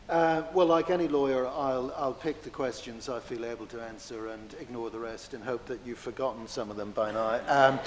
Well, like any lawyer, I'll pick the questions I feel able to answer and ignore the rest and hope that you've forgotten some of them by now.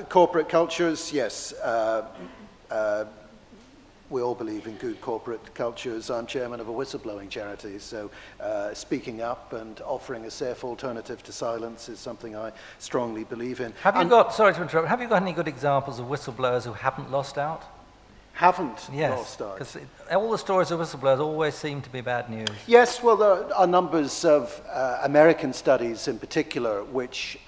Corporate cultures, yes. We all believe in good corporate cultures. I'm chairman of a whistleblowing charity, so speaking up and offering a safe alternative to silence is something I strongly believe in. Sorry to interrupt, have you got any good examples of whistleblowers who haven't lost out? Haven't yes, lost out. Because all the stories of whistleblowers always seem to be bad news. Yes, well, there are numbers of American studies in particular which,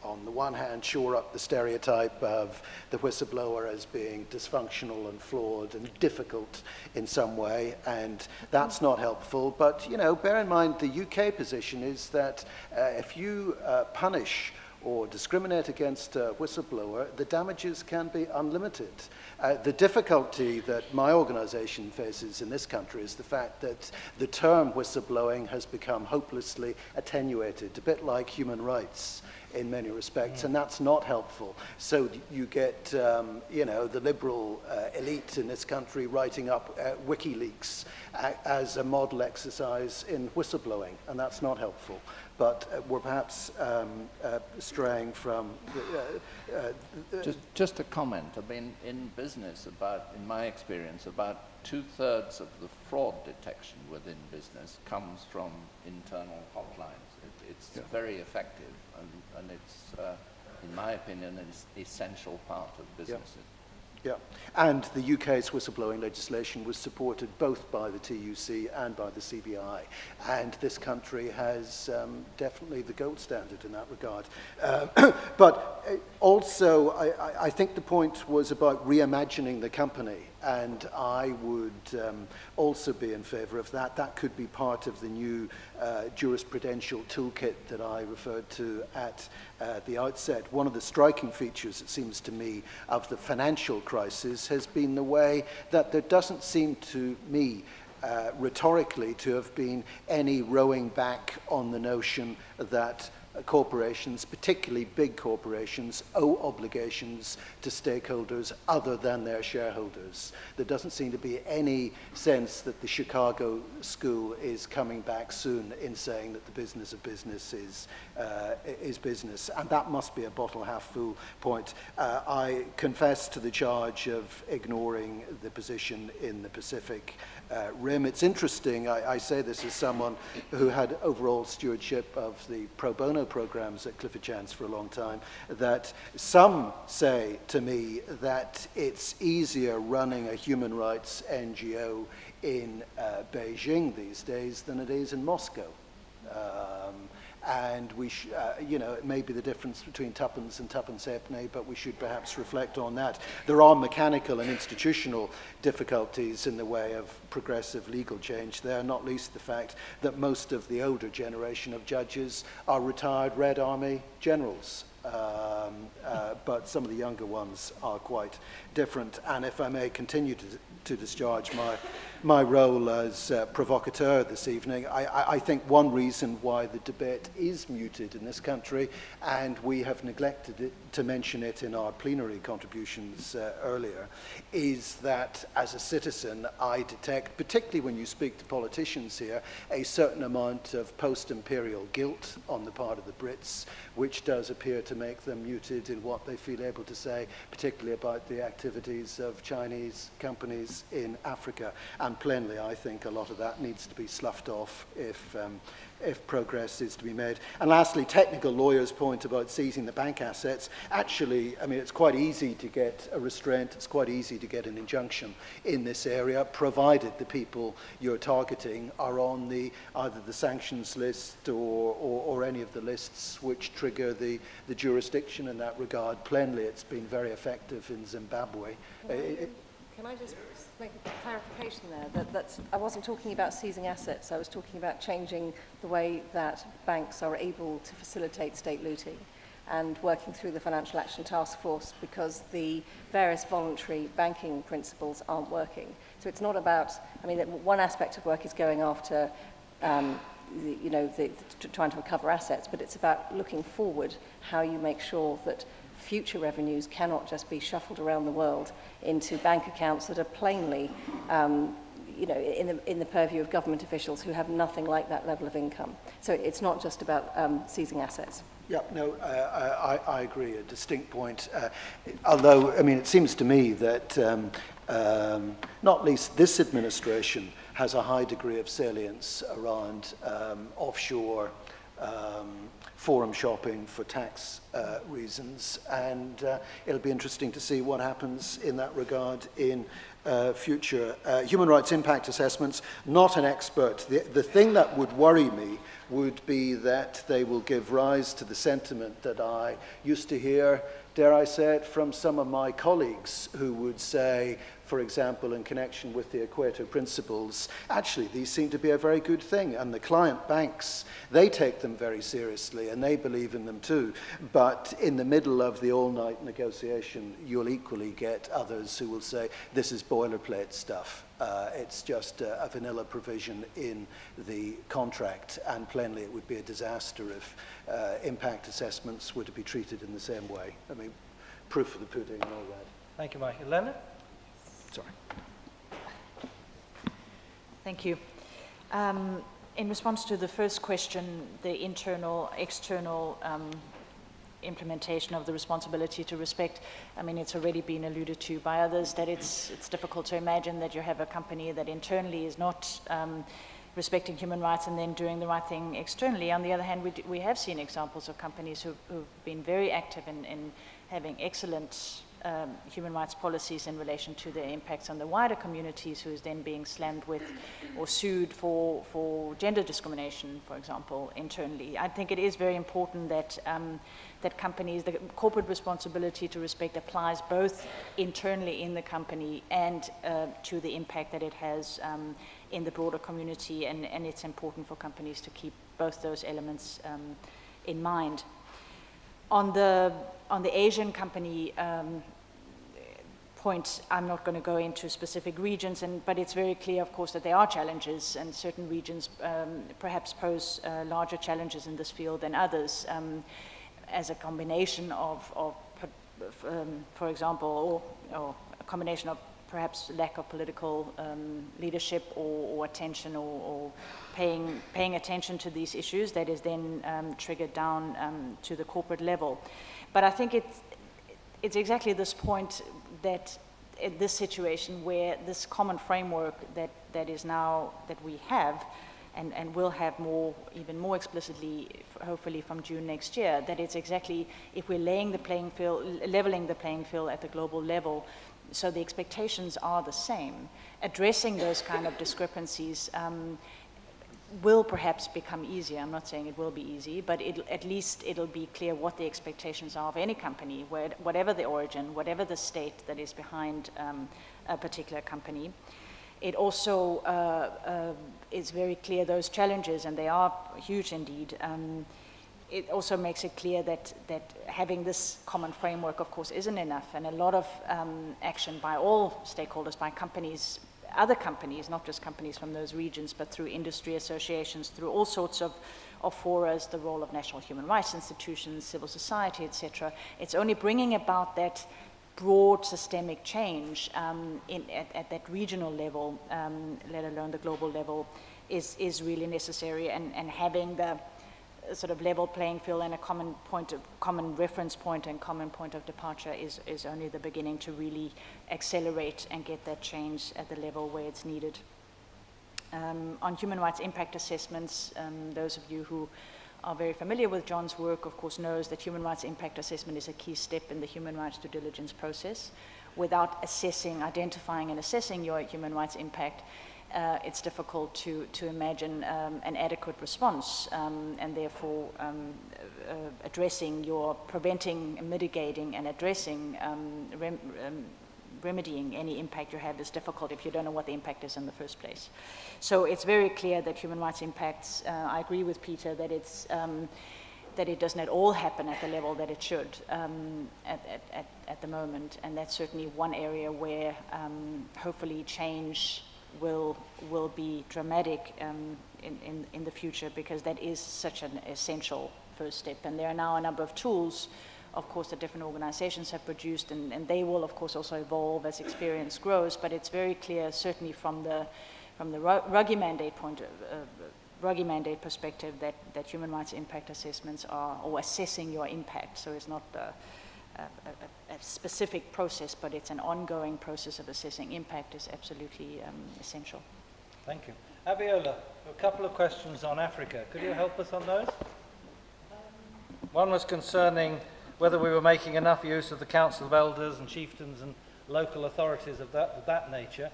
on the one hand, shore up the stereotype of the whistleblower as being dysfunctional and flawed and difficult in some way, and that's not helpful. But, you know, bear in mind the UK position is that if you punish or discriminate against a whistleblower, the damages can be unlimited. The difficulty that my organization faces in this country is the fact that the term whistleblowing has become hopelessly attenuated, a bit like human rights in many respects, and that's not helpful. So you get, you know, the liberal elite in this country writing up WikiLeaks as a model exercise in whistleblowing, and that's not helpful. But we're perhaps straying from... Just a comment. I mean, in business, in my experience, about 2/3 of the fraud detection within business comes from internal hotlines. It's very effective, and it's, in my opinion, an essential part of businesses. Yeah, and the UK's whistleblowing legislation was supported both by the TUC and by the CBI, and this country has definitely the gold standard in that regard. But also, I think the point was about reimagining the company, and I would also be in favour of that. That could be part of the new jurisprudential toolkit that I referred to at the outset. One of the striking features, it seems to me, of the financial crisis has been the way that there doesn't seem to me rhetorically to have been any rowing back on the notion that corporations, particularly big corporations, owe obligations to stakeholders other than their shareholders. There doesn't seem to be any sense that the Chicago school is coming back soon in saying that the business of business is business, and that must be a bottle half full point. I confess to the charge of ignoring the position in the Pacific Rim. It's interesting, I say this as someone who had overall stewardship of the pro bono programs at Clifford Chance for a long time, that some say to me that it's easier running a human rights NGO in Beijing these days than it is in Moscow. And we, you know, it may be the difference between tuppence and tuppence halfpenny, but we should perhaps reflect on that. There are mechanical and institutional difficulties in the way of progressive legal change there, not least the fact that most of the older generation of judges are retired Red Army generals. But some of the younger ones are quite different. And if I may continue to discharge my role as provocateur this evening, I think one reason why the debate is muted in this country, and we have neglected to mention it in our plenary contributions earlier, is that as a citizen I detect, particularly when you speak to politicians here, a certain amount of post-imperial guilt on the part of the Brits, which does appear to make them muted in what they feel able to say, particularly about the activities of Chinese companies in Africa. And plainly, I think a lot of that needs to be sloughed off if progress is to be made. And lastly, technical lawyers' point about seizing the bank assets. Actually, I mean, it's quite easy to get a restraint, it's quite easy to get an injunction in this area, provided the people you're targeting are on either the sanctions list or any of the lists which trigger the jurisdiction in that regard. Plainly, it's been very effective in Zimbabwe. Can I just make a clarification there? I wasn't talking about seizing assets, I was talking about changing the way that banks are able to facilitate state looting and working through the Financial Action Task Force, because the various voluntary banking principles aren't working. So it's not about, I mean, one aspect of work is going after trying to recover assets, but it's about looking forward, how you make sure that future revenues cannot just be shuffled around the world into bank accounts that are plainly in the purview of government officials who have nothing like that level of income. So it's not just about seizing assets. Yeah, no, I agree, a distinct point. Although, I mean, it seems to me that not least this administration has a high degree of salience around offshore forum shopping for tax reasons, and it'll be interesting to see what happens in that regard in future. Human rights impact assessments, not an expert. The thing that would worry me would be that they will give rise to the sentiment that I used to hear, dare I say it, from some of my colleagues who would say, for example, in connection with the Equator Principles, actually, these seem to be a very good thing, and the client banks, they take them very seriously, and they believe in them too. But in the middle of the all-night negotiation, you'll equally get others who will say, this is boilerplate stuff. It's just a vanilla provision in the contract, and plainly it would be a disaster if impact assessments were to be treated in the same way. I mean, proof of the pudding and all that. Thank you, Michael. Leonard? Sorry. Thank you. In response to the first question, the internal, external implementation of the responsibility to respect, I mean, it's already been alluded to by others that it's difficult to imagine that you have a company that internally is not respecting human rights and then doing the right thing externally. On the other hand, we have seen examples of companies who've been very active in having excellent human rights policies in relation to their impacts on the wider communities, who is then being slammed with or sued for gender discrimination, for example, internally. I think it is very important that that companies, the corporate responsibility to respect applies both internally in the company and to the impact that it has in the broader community, and it's important for companies to keep both those elements in mind. On the Asian company point, I'm not going to go into specific regions, but it's very clear, of course, that there are challenges, and certain regions perhaps pose larger challenges in this field than others, as a combination of for example, or a combination of perhaps lack of political leadership or attention or paying attention to these issues that is then triggered down to the corporate level. But I think it's exactly this point that in this situation where this common framework that is now, that we have and will have even more explicitly, hopefully from June next year, that it's exactly, if we're leveling the playing field at the global level, so the expectations are the same, addressing those kind of discrepancies will perhaps become easier. I'm not saying it will be easy, but at least it'll be clear what the expectations are of any company, whatever the origin, whatever the state that is behind a particular company. It also is very clear those challenges, and they are huge indeed. It also makes it clear that having this common framework, of course, isn't enough, and a lot of action by all stakeholders, by companies, other companies, not just companies from those regions, but through industry associations, through all sorts of forums, the role of national human rights institutions, civil society, etc. It's only bringing about that broad systemic change at that regional level, let alone the global level, is really necessary, and having the sort of level playing field and a common reference point and common point of departure is only the beginning to really accelerate and get that change at the level where it's needed. On human rights impact assessments, those of you who are very familiar with John's work, of course, knows that human rights impact assessment is a key step in the human rights due diligence process. Without identifying and assessing your human rights impact, it's difficult to imagine an adequate response, and therefore preventing, mitigating, and addressing, remedying any impact you have is difficult if you don't know what the impact is in the first place. So it's very clear that human rights impacts, I agree with Peter that it's that it doesn't at all happen at the level that it should at the moment, and that's certainly one area where hopefully change will be dramatic in the future, because that is such an essential first step. And there are now a number of tools of course, the different organizations have produced, and they will, of course, also evolve as experience grows. But it's very clear, certainly from the Ruggie mandate perspective, that human rights impact assessments are, or assessing your impact. So it's not a specific process, but it's an ongoing process of assessing impact is absolutely essential. Thank you. Abiola, a couple of questions on Africa. Could you help us on those? One was concerning whether we were making enough use of the Council of Elders and chieftains and local authorities of that nature.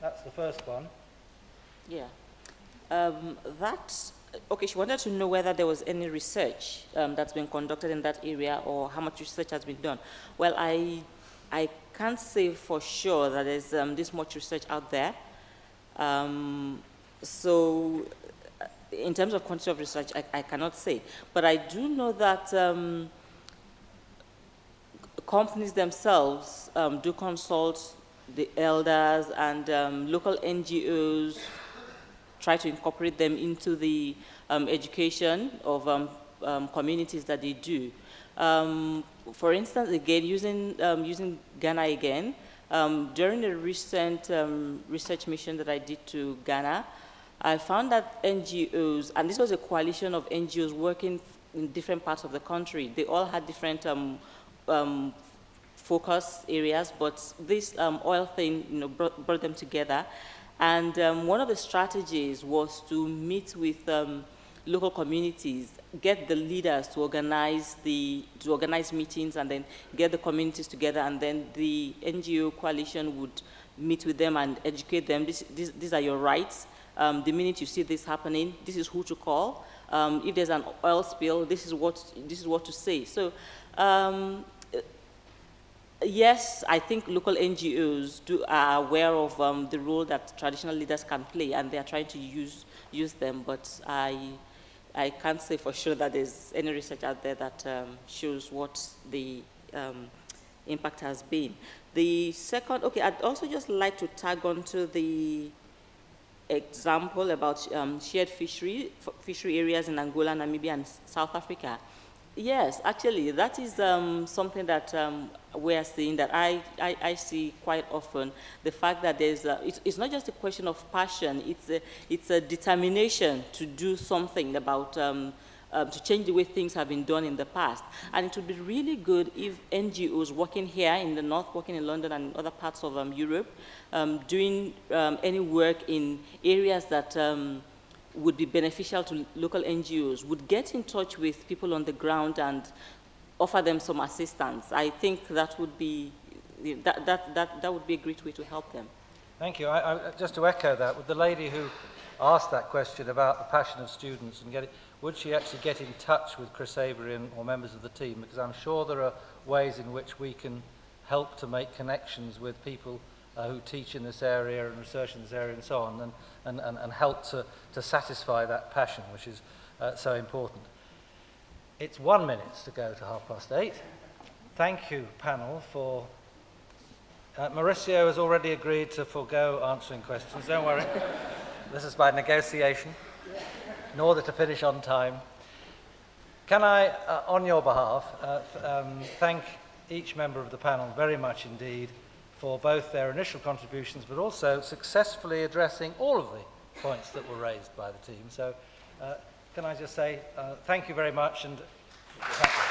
That's the first one. Yeah. Okay, she wanted to know whether there was any research that's been conducted in that area or how much research has been done. Well, I can't say for sure that there's this much research out there. So in terms of quantity of research, I cannot say. But I do know that companies themselves do consult the elders and local NGOs, try to incorporate them into the education of communities that they do. For instance, again, using Ghana again, during a recent research mission that I did to Ghana, I found that NGOs, and this was a coalition of NGOs working in different parts of the country, they all had different focus areas, but this oil thing, brought them together. And one of the strategies was to meet with local communities, get the leaders to organize meetings, and then get the communities together, and then the NGO coalition would meet with them and educate them. These are your rights. The minute you see this happening, this is who to call. If there's an oil spill, this is what to say. So. Yes, I think local NGOs are aware of the role that traditional leaders can play, and they are trying to use them, but I can't say for sure that there's any research out there that shows what the impact has been. The second, okay, I'd also just like to tag on to the example about shared fishery areas in Angola, Namibia, and South Africa. Yes, actually, that is something that we are seeing, that I see quite often. The fact that it's not just a question of passion, it's a determination to do something about, to change the way things have been done in the past. And it would be really good if NGOs working here in the north, working in London and other parts of Europe, doing any work in areas that would be beneficial to local NGOs, would get in touch with people on the ground and offer them some assistance. I think that would be that would be a great way to help them. Thank you. Just to echo that, with the lady who asked that question about the passion of students and would she actually get in touch with Chris Avery or members of the team? Because I'm sure there are ways in which we can help to make connections with people who teach in this area and research in this area and so on, and help to satisfy that passion, which is so important. It's 1 minute to go to 8:30. Thank you, panel, for... Mauricio has already agreed to forego answering questions. Don't worry. This is by negotiation, in order to finish on time. Can I, on your behalf, thank each member of the panel very much indeed for both their initial contributions, but also successfully addressing all of the points that were raised by the team. So can I just say thank you very much, and thank you.